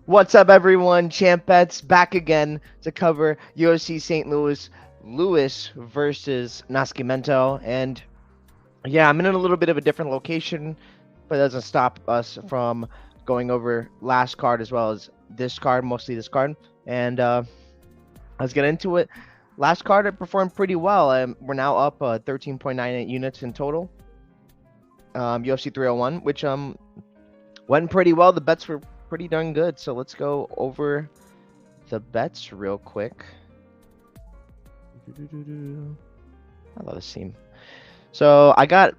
What's up, everyone? Champ Bets back again to cover UFC St. Louis versus Nascimento. And yeah, I'm in a little bit of a different location, but it doesn't stop us from going over last card as well as this card, mostly this card. And let's get into it. Last card, it performed pretty well. We're now up 13.98 units in total. UFC 301, which went pretty well. The bets were pretty darn good. So let's go over the bets real quick. I love this team. So I got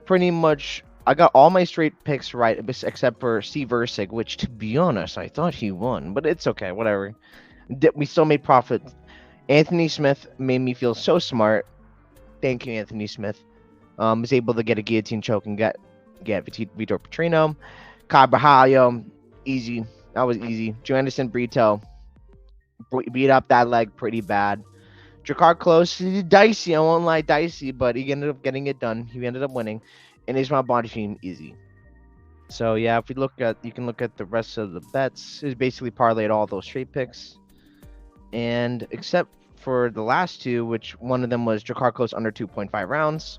all my straight picks right except for C Versig, which to be honest, I thought he won, but it's okay, whatever. We still made profit. Anthony Smith made me feel so smart. Thank you, Anthony Smith. Was able to get a guillotine choke and get Vitor Petrino. Carvalho, easy. That was easy. Joe Anderson Brito beat up that leg pretty bad. Jakar close, dicey. I won't lie, dicey, but he ended up getting it done. He ended up winning, and Ismail Bonifim easy. So yeah, if we look at, you can look at the rest of the bets. It's basically parlayed all those straight picks, and except for the last two, which one of them was Jakar close under 2.5 rounds.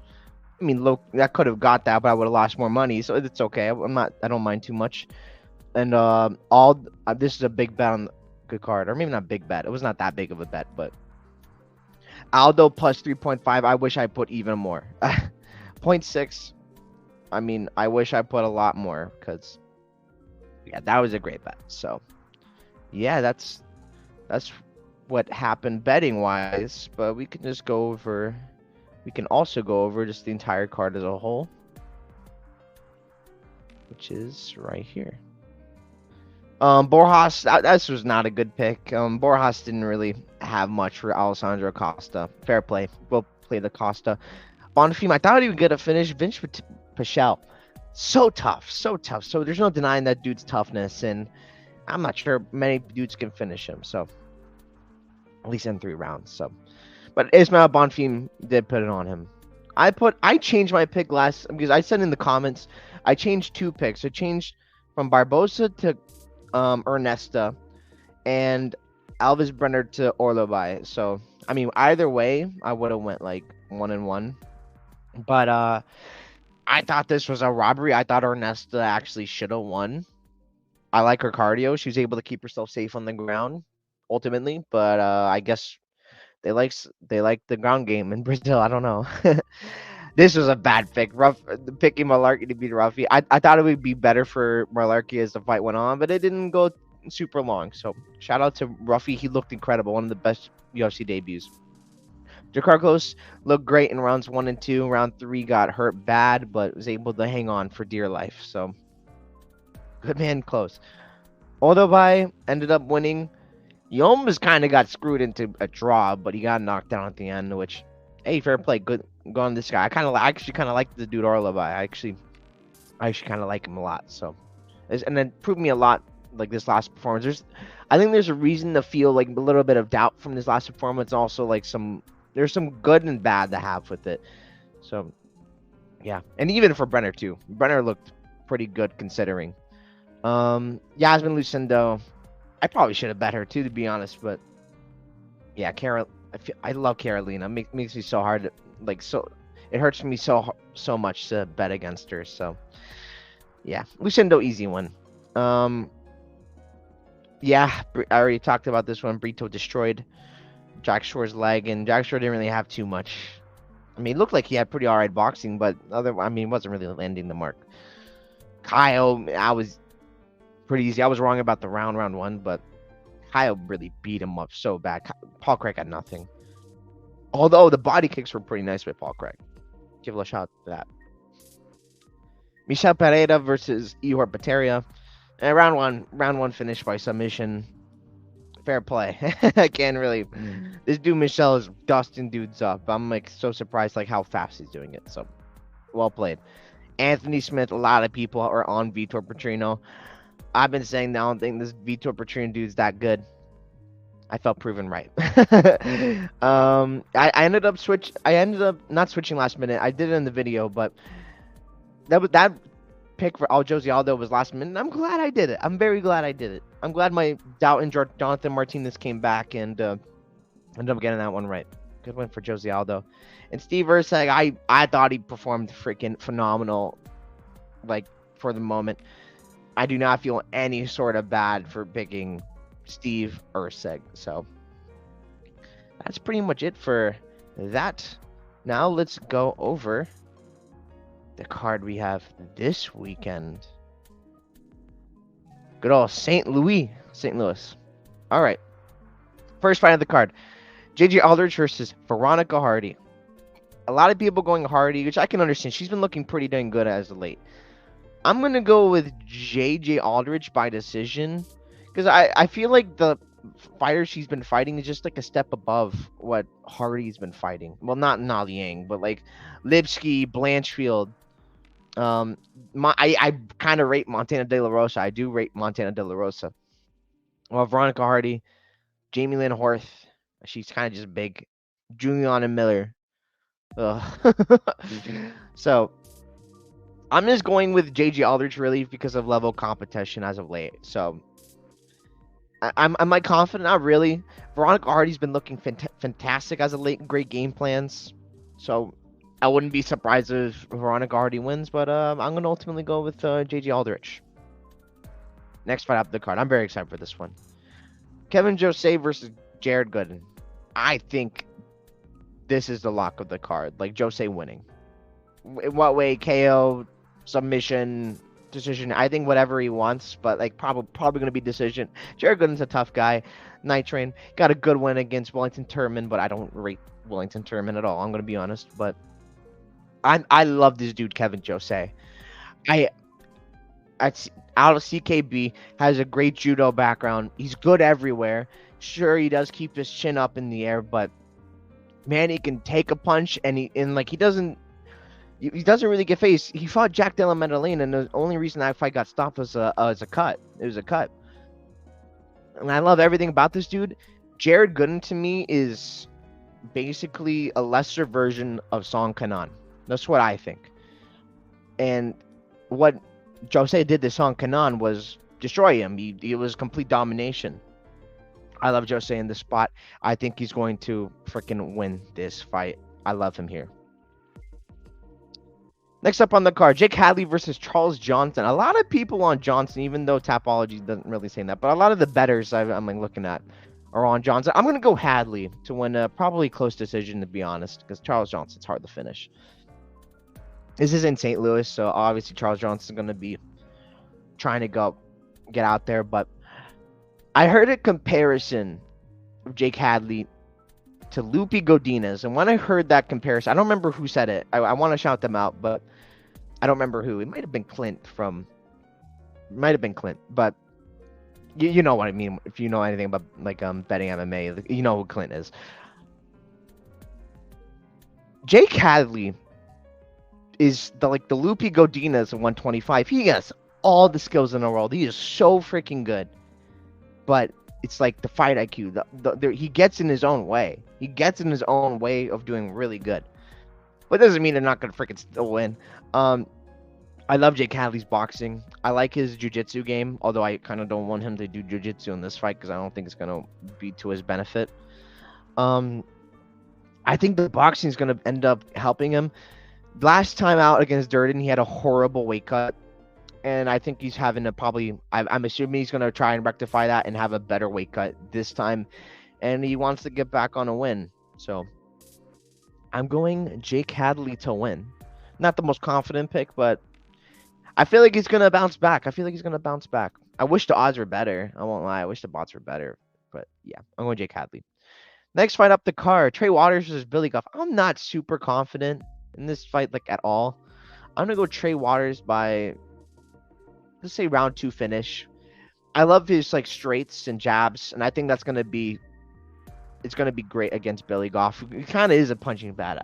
I mean, look, that could have got that, but I would have lost more money, so it's okay. I don't mind too much. And this is a big bet on good card, or maybe not big bet. It was not that big of a bet, but Aldo plus 3.5. I wish I put even more. 0.6. I mean, I wish I put a lot more because, yeah, that was a great bet. So, yeah, that's what happened betting wise. But we can just go over. We can also go over just the entire card as a whole, which is right here. Borjas, this was not a good pick. Borjas didn't really have much for Alessandro Costa. Fair play. We'll play the Costa. Bonifim, I thought he would get a finish. Vince Pichel, so tough, so tough. So there's no denying that dude's toughness, and I'm not sure many dudes can finish him. So at least in 3 rounds. So, but Ismail Bonifim did put it on him. I changed my pick last because I said in the comments I changed 2 picks. I changed from Barbosa to Ernesta and Alves Brenner to Orlobai. So I mean, either way, I would have went like 1-1. But I thought this was a robbery. I thought Ernesta actually should have won. I like her cardio. She was able to keep herself safe on the ground ultimately, but I guess they like the ground game in Brazil. I don't know. This was a bad pick. Picking Malarkey to beat Ruffy. I thought it would be better for Malarkey as the fight went on, but it didn't go super long. So shout out to Ruffy. He looked incredible. One of the best UFC debuts. Jacarcos looked great in rounds 1 and 2. Round 3 got hurt bad, but was able to hang on for dear life. So good man, close. Odobai ended up winning. He almost kind of got screwed into a draw, but he got knocked down at the end, which, hey, fair play. Good on this guy. I actually kind of like the dude Orlobai. I actually kind of like him a lot. So, and then proved me a lot like this last performance. I think there's a reason to feel like a little bit of doubt from this last performance. Also, like there's some good and bad to have with it. So, yeah, and even for Brenner too. Brenner looked pretty good considering. Yasmin Lucindo, I probably should have bet her too, to be honest. But yeah, I love Carolina. Makes me so hard. It hurts me so much to bet against her. So yeah, Lucindo, easy one. Yeah, I already talked about this one. Brito destroyed Jack Shore's leg, and Jack Shore didn't really have too much. I mean, it looked like he had pretty alright boxing, but wasn't really landing the mark. Kyle, I was pretty easy. I was wrong about the round 1, but Kyle really beat him up so bad. Paul Craig had nothing. Although the body kicks were pretty nice with Paul Craig. Give a shout out to that. Michel Pereira versus Ihor Bateria. And round one finished by submission. Fair play. I can't really. This dude Michel is dusting dudes up. I'm like so surprised like how fast he's doing it. So well played. Anthony Smith. A lot of people are on Vitor Petrino. I've been saying that I don't think this Vitor Petrino dude's that good. I felt proven right. I ended up not switching last minute. I did it in the video, but that pick for Josie Aldo was last minute. And I'm glad I did it. I'm very glad I did it. I'm glad my doubt in Jonathan Martinez came back and ended up getting that one right. Good win for Josie Aldo. And Steve Erceg, I thought he performed freaking phenomenal, like, for the moment. I do not feel any sort of bad for picking Steve Erceg. So that's pretty much it for that. Now let's go over the card we have this weekend. Good old St. Louis. All right. First fight of the card. JJ Aldrich versus Veronica Hardy. A lot of people going Hardy, which I can understand. She's been looking pretty dang good as of late. I'm going to go with JJ Aldrich by decision. Because I feel like the fighter she's been fighting is just like a step above what Hardy's been fighting. Well, not Na Liang, but like Lipsky, Blanchfield. I kind of rate Montana De La Rosa. I do rate Montana De La Rosa. Well, Veronica Hardy, Jamie Lynn Horth. She's kind of just big. Juliana Miller. Ugh. So I'm just going with JJ Aldrich really because of level competition as of late. So am I confident? Not really. Veronica Hardy's been looking fantastic as of late. Great game plans. So I wouldn't be surprised if Veronica Hardy wins, but I'm going to ultimately go with JJ Aldrich. Next fight up the card. I'm very excited for this one. Kevin Jose versus Jared Gooden. I think this is the lock of the card. Like Jose winning. In what way? KO, submission, decision. I think whatever he wants, but like probably going to be decision. Jared Gooden's a tough guy. Night Train got a good win against Wellington Turman, but I don't rate Wellington Turman at all. I'm going to be honest, but I love this dude, Kevin Jose. Out of CKB, has a great judo background. He's good everywhere. Sure, he does keep his chin up in the air, but man, he can take a punch, and he doesn't really get phased. He fought Jack Della Maddalena, and the only reason that fight got stopped was a cut. It was a cut. And I love everything about this dude. Jared Gooden to me is basically a lesser version of Song Kanan. That's what I think. And what Jose did to Song Kanan was destroy him. He was complete domination. I love Jose in this spot. I think he's going to freaking win this fight. I love him here. Next up on the card, Jake Hadley versus Charles Johnson. A lot of people on Johnson, even though Tapology doesn't really say that, but a lot of the bettors I'm looking at are on Johnson. I'm going to go Hadley to win a probably close decision, to be honest, because Charles Johnson's hard to finish. This is in St. Louis, so obviously Charles Johnson's going to be trying to get out there, but I heard a comparison of Jake Hadley to Lupe Godinez, and when I heard that comparison, I don't remember who said it. I want to shout them out, but I don't remember who. It might have been Clint, but you know what I mean. If you know anything about like betting MMA, you know who Clint is. Jake Hadley is the Lupe Godinez of 125. He has all the skills in the world. He is so freaking good, but it's like the fight IQ. He gets in his own way. He gets in his own way of doing really good. But it doesn't mean they're not going to freaking still win. I love Jake Hadley's boxing. I like his jiu-jitsu game, although I kind of don't want him to do jiu-jitsu in this fight because I don't think it's going to be to his benefit. I think the boxing is going to end up helping him. Last time out against Durden, he had a horrible weight cut. And I think he's having to I'm assuming he's going to try and rectify that and have a better weight cut this time. And he wants to get back on a win. So I'm going Jake Hadley to win. Not the most confident pick, but I feel like he's going to bounce back. I wish the odds were better. I won't lie. I wish the odds were better. But yeah, I'm going Jake Hadley. Next fight up the card, Trey Waters versus Billy Goff. I'm not super confident in this fight at all. I'm going to go Trey Waters by, let's say, round 2 finish. I love his straights and jabs, and I think it's going to be great against Billy Goff. He kind of is a punching bag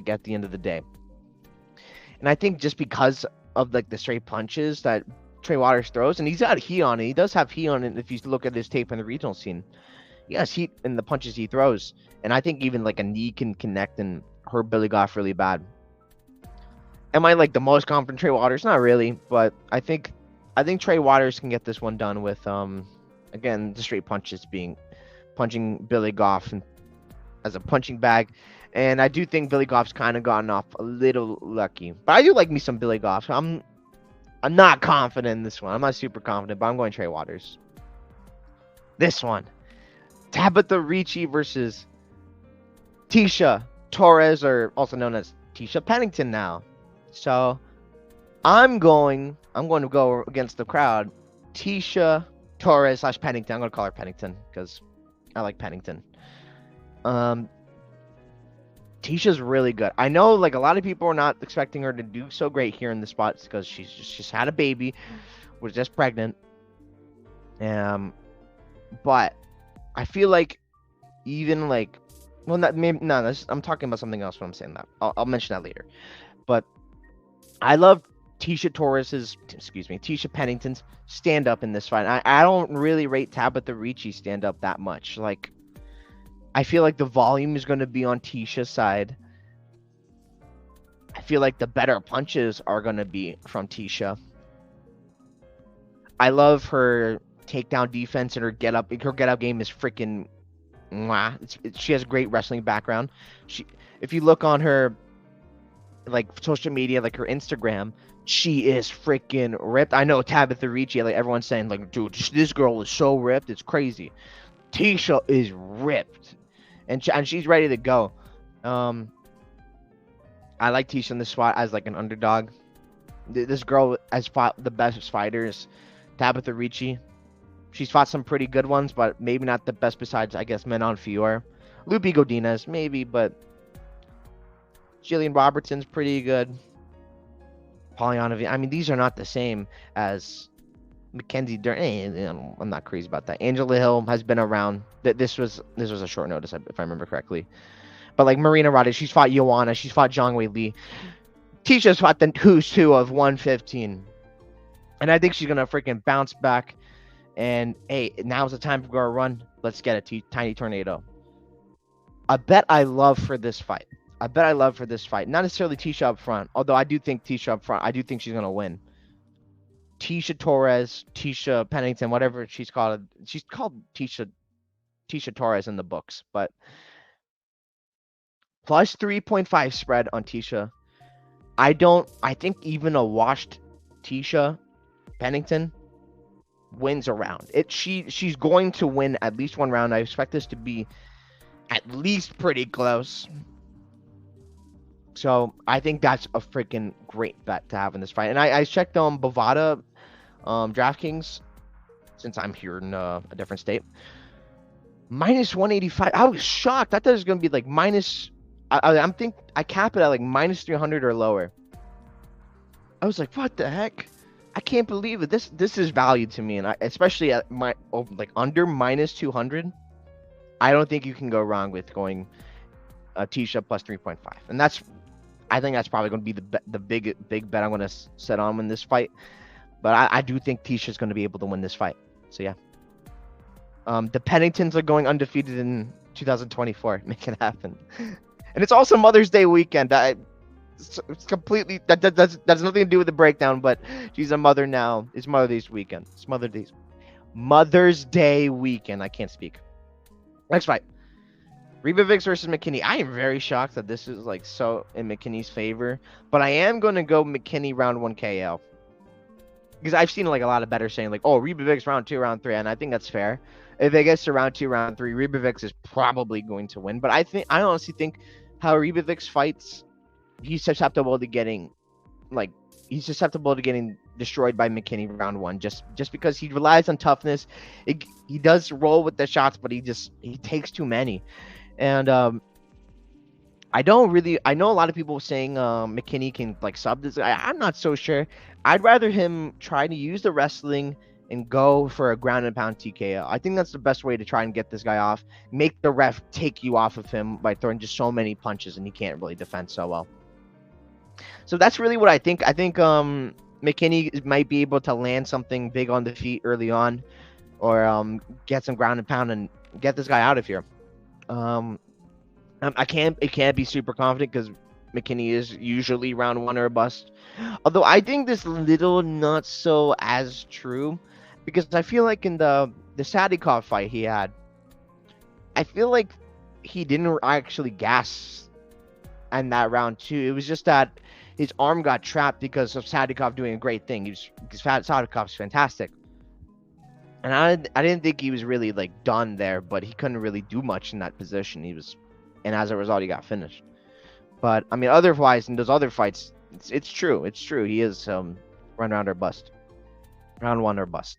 at the end of the day. And I think just because of the straight punches that Trey Waters throws, and he's got heat on it. He does have heat on it if you look at his tape in the regional scene. He has heat in the punches he throws. And I think even a knee can connect and hurt Billy Goff really bad. Am I like the most confident Trey Waters? Not really, but I think Trey Waters can get this one done with again the straight punches being punching Billy Goff as a punching bag. And I do think Billy Goff's kind of gotten off a little lucky. But I do like me some Billy Goff. I'm not confident in this one. I'm not super confident, but I'm going Trey Waters. This one. Tabitha Ricci versus Tisha Torres, or also known as Tisha Pennington now. So I'm going to go against the crowd. Tisha Torres / Pennington. I'm going to call her Pennington because I like Pennington. Um, Tisha's really good. I know like a lot of people are not expecting her to do so great here in the spots because she's had a baby, was just pregnant. But I feel like even like well not maybe no I'm talking about something else when I'm saying that. I'll mention that later. But I love Tisha Pennington's stand up in this fight. I don't really rate Tabitha Ricci stand up that much. Like I feel like the volume is going to be on Tisha's side. I feel like the better punches are going to be from Tisha. I love her takedown defense and her get up. Her get up game is freaking mwah. She has a great wrestling background. If you look on her like social media, like her Instagram, she is freaking ripped. I know Tabitha Ricci, like everyone's saying, like, dude, this girl is so ripped, it's crazy. Tisha is ripped, and she's ready to go. I like Tisha in this spot as like an underdog. This girl has fought the best fighters. Tabitha Ricci, she's fought some pretty good ones, but maybe not the best besides, I guess, Menon Fior. Lupi Godinez, maybe, but Jillian Robertson's pretty good. Polyana, I mean, these are not the same as Mackenzie Dern. I'm not crazy about that. Angela Hill has been around. This was a short notice, if I remember correctly. But like Marina Rodriguez, she's fought Joanna, she's fought Zhang Wei Li. Tisha's fought the who's who of 115. And I think she's going to freaking bounce back. And, hey, now's the time to go run. Let's get a tiny tornado. A bet I love for this fight. Not necessarily Tisha up front. Although I do think Tisha up front. I do think she's going to win. Tisha Torres, Tisha Pennington, whatever she's called. She's called Tisha Torres in the books. But plus 3.5 spread on Tisha. I think even a washed Tisha Pennington wins a round. She's going to win at least one round. I expect this to be at least pretty close. So I think that's a freaking great bet to have in this fight. And I checked on Bovada DraftKings since I'm here in a different state. Minus 185. I was shocked. I thought it was gonna be like minus. I cap it at like minus 300 or lower. I was like, what the heck? I can't believe it. This is value to me, and especially at my like under minus 200. I don't think you can go wrong with going Tisha plus 3.5, and I think that's probably going to be the big bet I'm going to set on in this fight. But I do think Tisha's going to be able to win this fight. So yeah. The Penningtons are going undefeated in 2024. Make it happen. And it's also Mother's Day weekend. It's completely that has nothing to do with the breakdown, but she's a mother now. It's Mother's Day weekend. It's Mother's Day weekend. I can't speak. Next fight. Reba Vicks versus McKinney. I am very shocked that this is like so in McKinney's favor, but I am going to go McKinney round 1 KO. Because I've seen like a lot of better saying like, oh, Reba Vicks round 2, round 3, and I think that's fair. If it gets to round 2, round 3, Reba Vicks is probably going to win. But I honestly think how Reba Vicks fights, he's susceptible to getting destroyed by McKinney round 1 just because he relies on toughness. He does roll with the shots, but he takes too many. And I know a lot of people saying McKinney can like sub this. I'm not so sure. I'd rather him try to use the wrestling and go for a ground and pound TKO. I think that's the best way to try and get this guy off. Make the ref take you off of him by throwing just so many punches, and he can't really defend so well. So that's really what I think. I think McKinney might be able to land something big on the feet early on, or get some ground and pound and get this guy out of here. I can't be super confident because McKinney is usually round one or bust. Although I think this little not so as true, because I feel like in the Sadikov fight he had, I feel like he didn't actually gas in that round two. It was just that his arm got trapped because of Sadikov doing a great thing. Because Sadikov's fantastic, and I didn't think he was really like done there, but he couldn't really do much in that position. And as a result, he got finished. But I mean, otherwise in those other fights, it's true. It's true. He is run round or bust, round one or bust.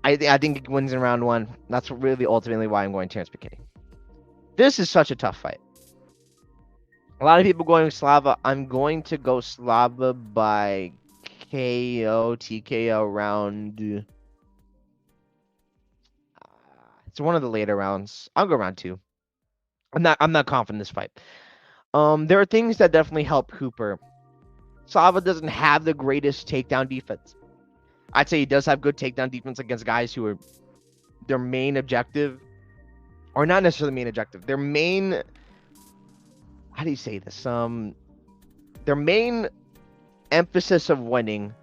I think he wins in round one. That's really ultimately why I'm going Terrence McKinney. This is such a tough fight. A lot of people going Slava. I'm going to go Slava by KO, TKO round. It's one of the later rounds. I'll go round two. I'm not confident in this fight. There are things that definitely help Cooper. Slava doesn't have the greatest takedown defense. I'd say he does have good takedown defense against guys who are their main objective, or not necessarily main objective. Their main, how do you say this? Their main emphasis of winning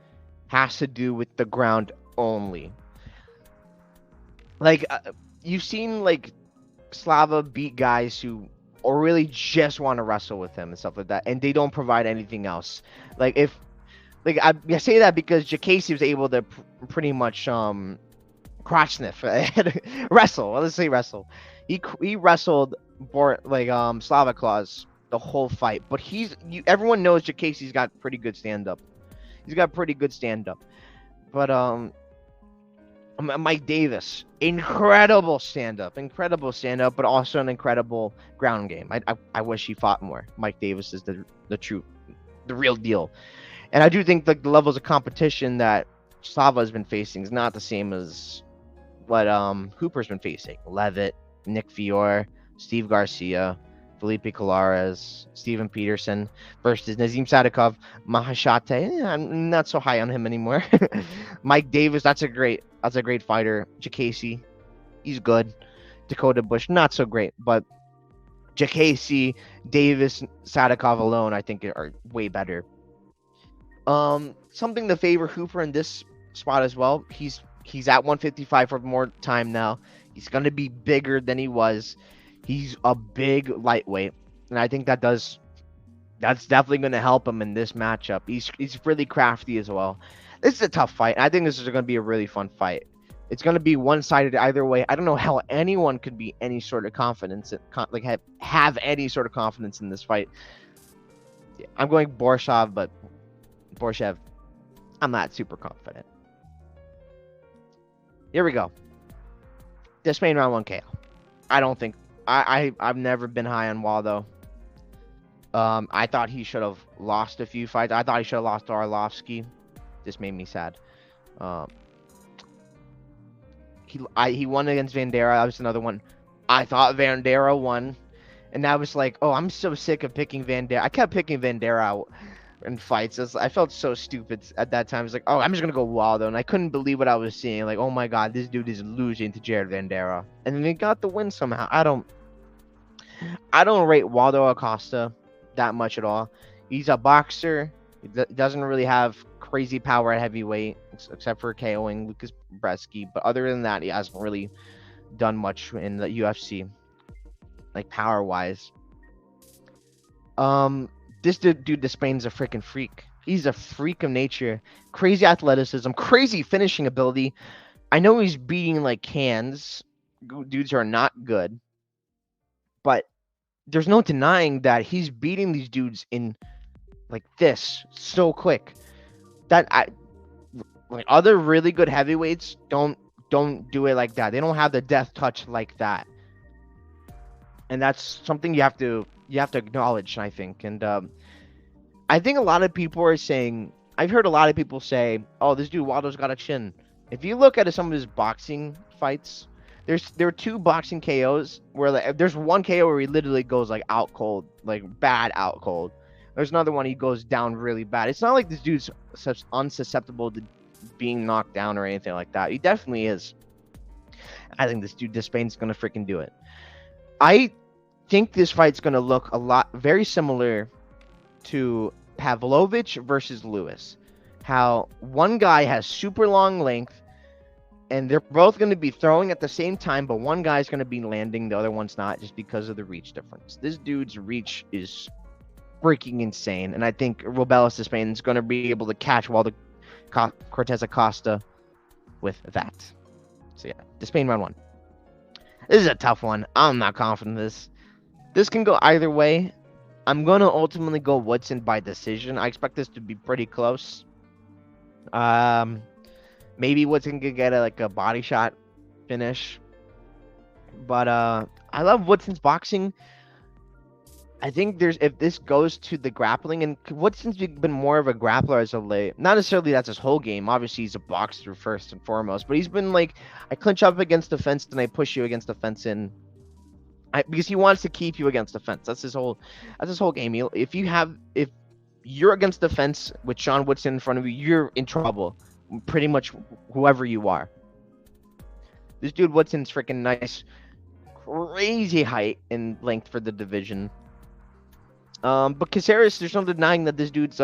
has to do with the ground only. Like you've seen like Slava beat guys who or really just want to wrestle with him and stuff like that, and they don't provide anything else. Like if like I say that because Jacasey was able to pretty much crotch sniff wrestle. Let's say wrestle. He wrestled Slava Claus the whole fight, but everyone knows Jacasey's got pretty good stand up. He's got pretty good stand up, but Mike Davis, incredible stand up, but also an incredible ground game. I wish he fought more. Mike Davis is the real deal. And I do think the levels of competition that Slava has been facing is not the same as what Hooper's been facing. Levitt, Nick Fiore, Steve Garcia, Felipe Colares, Steven Peterson versus Nazim Sadikov, Mahashate. I'm not so high on him anymore. Mike Davis, that's a great fighter. Jacasey, he's good. Dakota Bush, not so great, but Jacasey, Davis, Sadikov alone, I think are way better. Something to favor Hooper in this spot as well. He's at 155 for more time now. He's gonna be bigger than he was. He's a big lightweight, and I think that's definitely gonna help him in this matchup. He's really crafty as well. This is a tough fight. I think this is gonna be a really fun fight. It's gonna be one-sided either way. I don't know how anyone could be any sort of confidence, have any sort of confidence in this fight. Yeah, I'm going Borshev, but I'm not super confident. Here we go. This main round 1 KO. I don't think I've never been high on Waldo. I thought he should have lost a few fights. I thought he should have lost to Arlovsky. This made me sad. He won against Vandera. That was another one. I thought Vandera won, and I was like, oh, I'm so sick of picking Vandera. I kept picking Vandera out in fights. I felt so stupid at that time. It's like, oh, I'm just gonna go Waldo, and I couldn't believe what I was seeing. Like, oh my god, this dude is losing to Jared Vandera, and then he got the win somehow. I don't rate Waldo Acosta that much at all. He's a boxer. He doesn't really have crazy power at heavyweight, except for KOing Lucas Bresky. But other than that, he hasn't really done much in the UFC, like power-wise. This dude Despain's a freaking freak. He's a freak of nature. Crazy athleticism, crazy finishing ability. I know he's beating like cans, dudes who are not good, but there's no denying that he's beating these dudes in like this so quick. Like other really good heavyweights don't do it like that. They don't have the death touch like that, and that's something you have to acknowledge, I think. And I think a lot of people are saying, I've heard a lot of people say, oh, this dude Waldo's got a chin. If you look at some of his boxing fights, there are 2 boxing KOs where like, there's one KO where he literally goes like out cold, like bad out cold. There's another one he goes down really bad. It's not like this dude's such unsusceptible to being knocked down or anything like that. He definitely is. I think this dude Despain's gonna freaking do it. I think this fight's gonna look very similar to Pavlovich versus Lewis. How one guy has super long length, and they're both going to be throwing at the same time, but one guy's going to be landing, the other one's not, just because of the reach difference. This dude's reach is freaking insane, and I think Robelis Despain is going to be able to catch Waldo Cortez Acosta with that. So yeah, Despain round 1. This is a tough one. I'm not confident in this. This can go either way. I'm going to ultimately go Woodson by decision. I expect this to be pretty close. Maybe Woodson could get a body shot finish. But I love Woodson's boxing. I think if this goes to the grappling, and Woodson's been more of a grappler as of late. Not necessarily that's his whole game. Obviously, he's a boxer first and foremost. But he's been like, I clinch up against the fence and I push you against the fence because he wants to keep you against the fence. That's his whole game. If you're against the fence with Sean Woodson in front of you, you're in trouble. Pretty much whoever you are. This dude Woodson's freaking nice, crazy height and length for the division. But Caceres, there's no denying that this dude's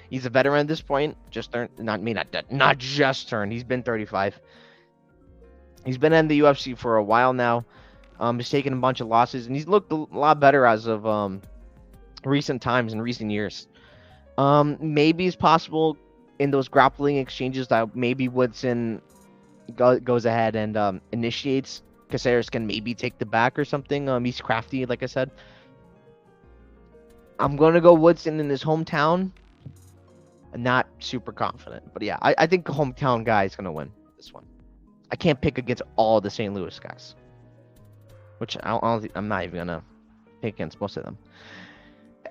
he's a veteran at this point. Just turned, not just turned. He's been 35. He's been in the UFC for a while now. He's taken a bunch of losses, and he's looked a lot better as of recent times and recent years. Maybe it's possible in those grappling exchanges that maybe Woodson goes ahead and initiates. Caceres can maybe take the back or something. He's crafty, like I said. I'm going to go Woodson in his hometown. I'm not super confident. But yeah, I think the hometown guy is going to win this one. I can't pick against all the St. Louis guys. Which I'm not even going to pick against most of them.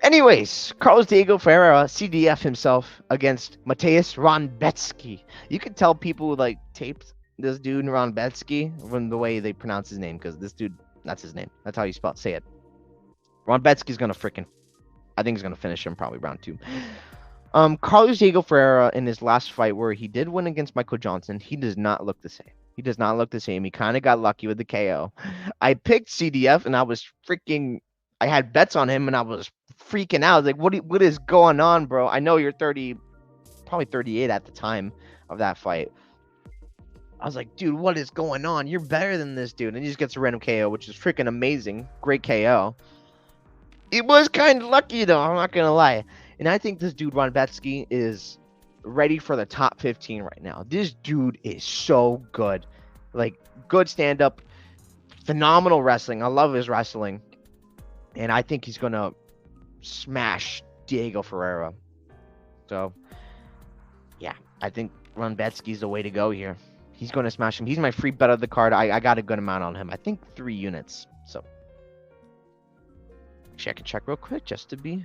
Anyways, Carlos Diego Ferreira, CDF himself, against Mateusz Ronbetsky. You could tell people like taped this dude Ronbetsky from the way they pronounce his name, because this dude, that's his name. That's how you say it. Ronbetsky's gonna I think he's gonna finish him probably round 2. Carlos Diego Ferreira in his last fight, where he did win against Michael Johnson, he does not look the same. He kind of got lucky with the KO. I picked CDF and I had bets on him and I was freaking out. Like, what is going on, bro? I know you're 30, probably 38 at the time of that fight. I was like, dude, what is going on? You're better than this dude. And he just gets a random KO, which is freaking amazing. Great KO. It was kind of lucky, though. I'm not going to lie. And I think this dude, Ronbetsky, is ready for the top 15 right now. This dude is so good. Like, good stand-up. Phenomenal wrestling. I love his wrestling. And I think he's going to smash Diego Ferreira. So, yeah. I think Ronbetsky's the way to go here. He's going to smash him. He's my free bet of the card. I got a good amount on him. I think 3 units. So, actually, I can check real quick just to be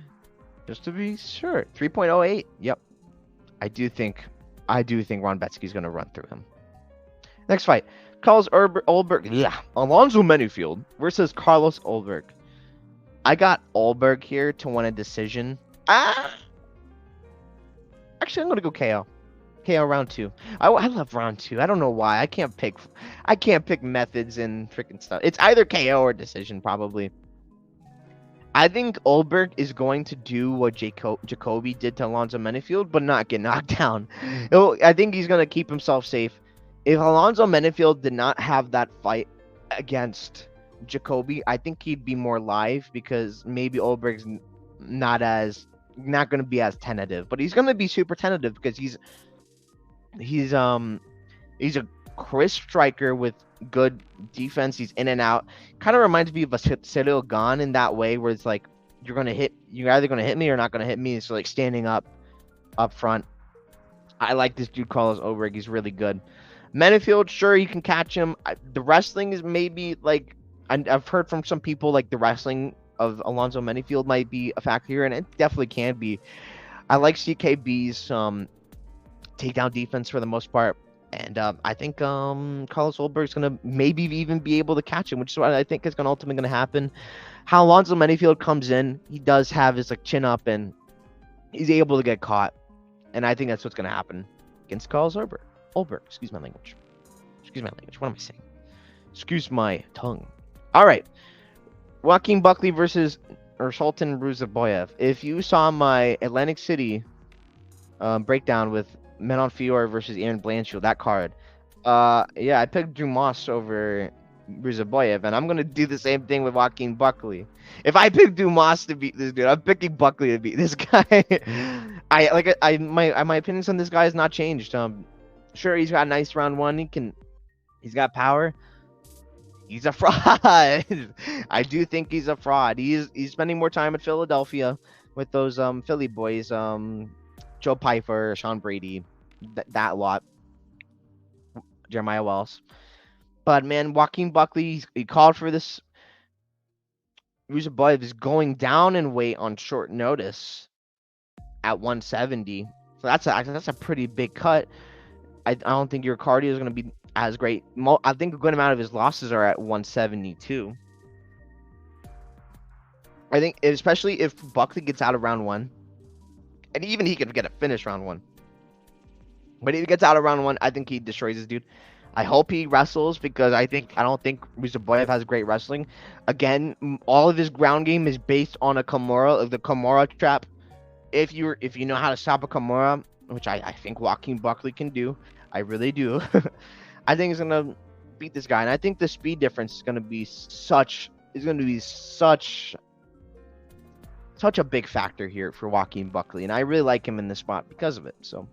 sure. 3.08. Yep. I do think Ronbetsky's going to run through him. Next fight. Carlos Ulberg. Yeah. Alonzo Menifield versus Carlos Ulberg. I got Ulberg here to win a decision. Actually, I'm going to go KO. KO round 2. I love round 2. I don't know why. I can't pick methods and freaking stuff. It's either KO or decision, probably. I think Ulberg is going to do what Jacoby did to Alonzo Menifield, but not get knocked down. I think he's going to keep himself safe. If Alonzo Menifield did not have that fight against Jacoby, I think he'd be more live, because maybe Ulberg's not going to be as tentative, but he's going to be super tentative because he's a crisp striker with good defense. He's in and out. Kind of reminds me of a Cyril Gane in that way, where it's like you're either gonna hit me or not gonna hit me. So like standing up front. I like this dude Carlos Ulberg. He's really good. Menifield, sure, you can catch him. The wrestling is maybe like I've heard from some people like the wrestling of Alonzo Menifield might be a factor here, and it definitely can be. I like CKB's takedown defense for the most part. And I think Carlos Ulberg's going to maybe even be able to catch him, which is what I think is ultimately going to happen. How Alonzo Menifield comes in, he does have his chin up, and he's able to get caught. And I think that's what's going to happen against Carlos Ulberg. Excuse my language. What am I saying? Excuse my tongue. All right. Joaquin Buckley versus or Sultan Ruzaboyev. If you saw my Atlantic City breakdown with Menon Fior versus Aaron Blanchfield, that card, yeah, I picked Dumas over Ruzaboyev, and I'm gonna do the same thing with Joaquin Buckley. If I pick Dumas to beat this dude, I'm picking Buckley to beat this guy. My opinions on this guy has not changed. Sure, he's got a nice round one. He's got power. He's a fraud. I do think he's a fraud. He's spending more time at Philadelphia with those Philly boys, Joe Pfeiffer, Sean Brady, that lot, Jeremiah Wells. But man, Joaquin Buckley, he called for this. Ruzaboyev is going down in weight on short notice at 170. So that's a pretty big cut. I don't think your cardio is going to be as great. I think a good amount of his losses are at 172. I think, especially if Buckley gets out of round one, and even he could get a finish round one. But if he gets out of round one, I think he destroys this dude. I hope he wrestles because I don't think Ruzaboyev has great wrestling. Again, all of his ground game is based on a Kimura, the Kimura trap. If you know how to stop a Kimura, which I think Joaquin Buckley can do, I really do. I think he's gonna beat this guy, and I think the speed difference is gonna be such a big factor here for Joaquin Buckley, and I really like him in this spot because of it. So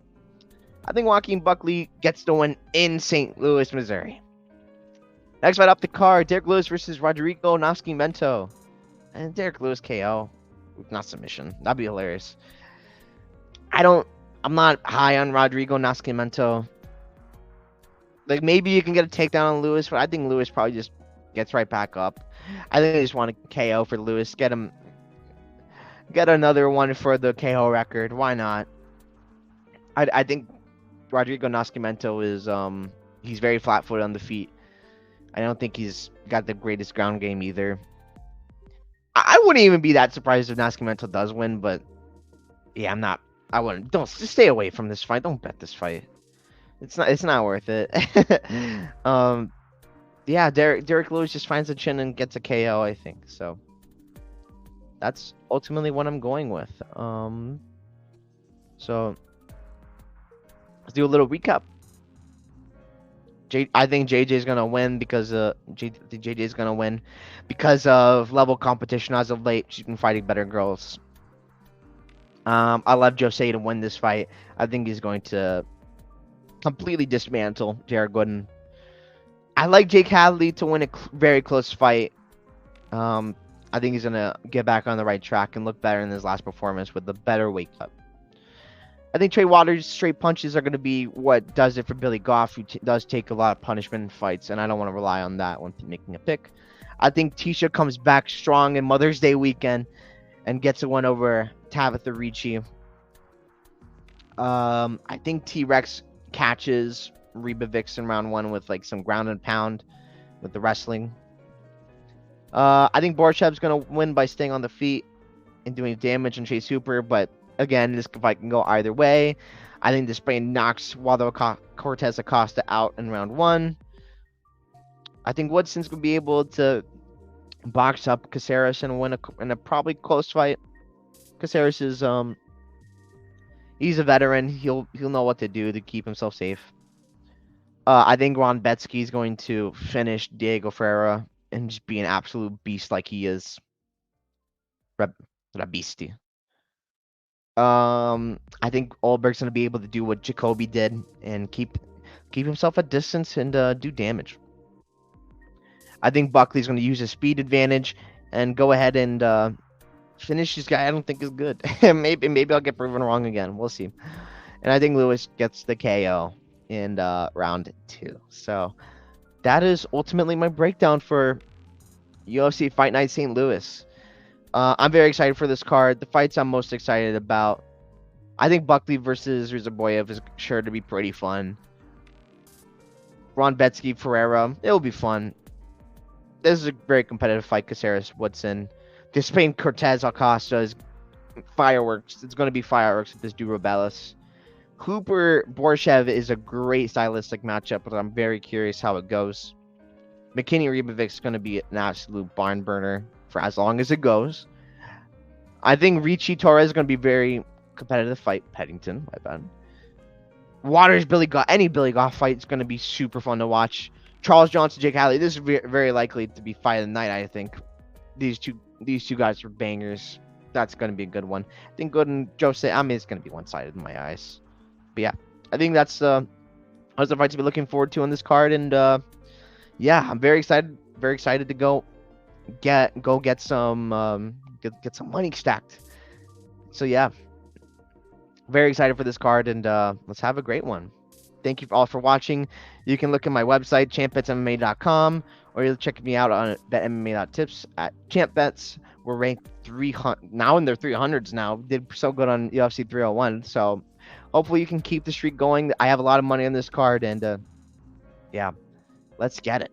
I think Joaquin Buckley gets the win in St. Louis, Missouri. Next fight up the card, Derrick Lewis versus Rodrigo Nascimento. And Derrick Lewis KO. Not submission. That'd be hilarious. I'm not high on Rodrigo Nascimento. Like, maybe you can get a takedown on Lewis, but I think Lewis probably just gets right back up. I think they just want a KO for Lewis. Get another one for the KO record. Why not? I think Rodrigo Nascimento is he's very flat-footed on the feet. I don't think he's got the greatest ground game either. I wouldn't even be that surprised if Nascimento does win, but yeah, I wouldn't. Just stay away from this fight. Don't bet this fight. It's not worth it. Yeah, Derrick Lewis just finds a chin and gets a KO, I think. So that's ultimately what I'm going with. So let's do a little recap. I think JJ's gonna win because JJ's gonna win because of level competition as of late. She's been fighting better girls. I love Jose to win this fight. I think he's going to completely dismantle Jared Gooden. I like Jake Hadley to win a very close fight. I think he's gonna get back on the right track and look better in his last performance with a better weight cut. I think Trey Waters' straight punches are going to be what does it for Billy Goff, who does take a lot of punishment in fights, and I don't want to rely on that when making a pick. I think Tisha comes back strong in Mother's Day weekend and gets a win over Tabitha Ricci. I think T-Rex catches Reba Vix in round one with like some ground and pound with the wrestling. I think Borshev's going to win by staying on the feet and doing damage on Chase Hooper, but again, this fight can go either way. I think this fight knocks Waldo Cortez Acosta out in round one. I think Woodson's going to be able to box up Caceres and win in a probably close fight. Caceres is he's a veteran. He'll know what to do to keep himself safe. I think Ron Betsky is going to finish Diego Ferreira and just be an absolute beast like he is. Beastie. I think Olberg's gonna be able to do what Jacoby did and keep himself at distance and do damage. I think Buckley's gonna use his speed advantage and go ahead and finish this guy. I don't think is good. maybe I'll get proven wrong again. We'll see. And I think Lewis gets the KO in round 2. So that is ultimately my breakdown for UFC Fight Night St. Louis. I'm very excited for this card. The fights I'm most excited about, I think Buckley versus Ruzaboyev is sure to be pretty fun. Ron Betsky, Ferreira, it will be fun. This is a very competitive fight. Caceres, Woodson. This Spain Cortez Acosta is fireworks. It's going to be fireworks with this Durobellis. Hooper Borshev is a great stylistic matchup, but I'm very curious how it goes. McKinney Ribovic is going to be an absolute barn burner for as long as it goes. I think Ricci Torres is going to be very competitive fight. Pennington, my bad. Waters Billy Goff, any Billy Goff fight is going to be super fun to watch. Charles Johnson, Jake Hadley. This is very likely to be fight of the night. I think these two guys are bangers. That's going to be a good one. I think Good and Jose. I mean, it's going to be one-sided in my eyes. But yeah, I think that's the fight to be looking forward to on this card. And yeah, I'm very excited. Very excited to go get some get some money stacked. So yeah, very excited for this card, and let's have a great one. Thank you all for watching. You can look at my website, champbetsmma.com, or you'll check me out on betmma.tips at champbets. We're ranked 300 now in their 300s now. Did so good on UFC 301. So hopefully you can keep the streak going. I have a lot of money on this card, and yeah, let's get it.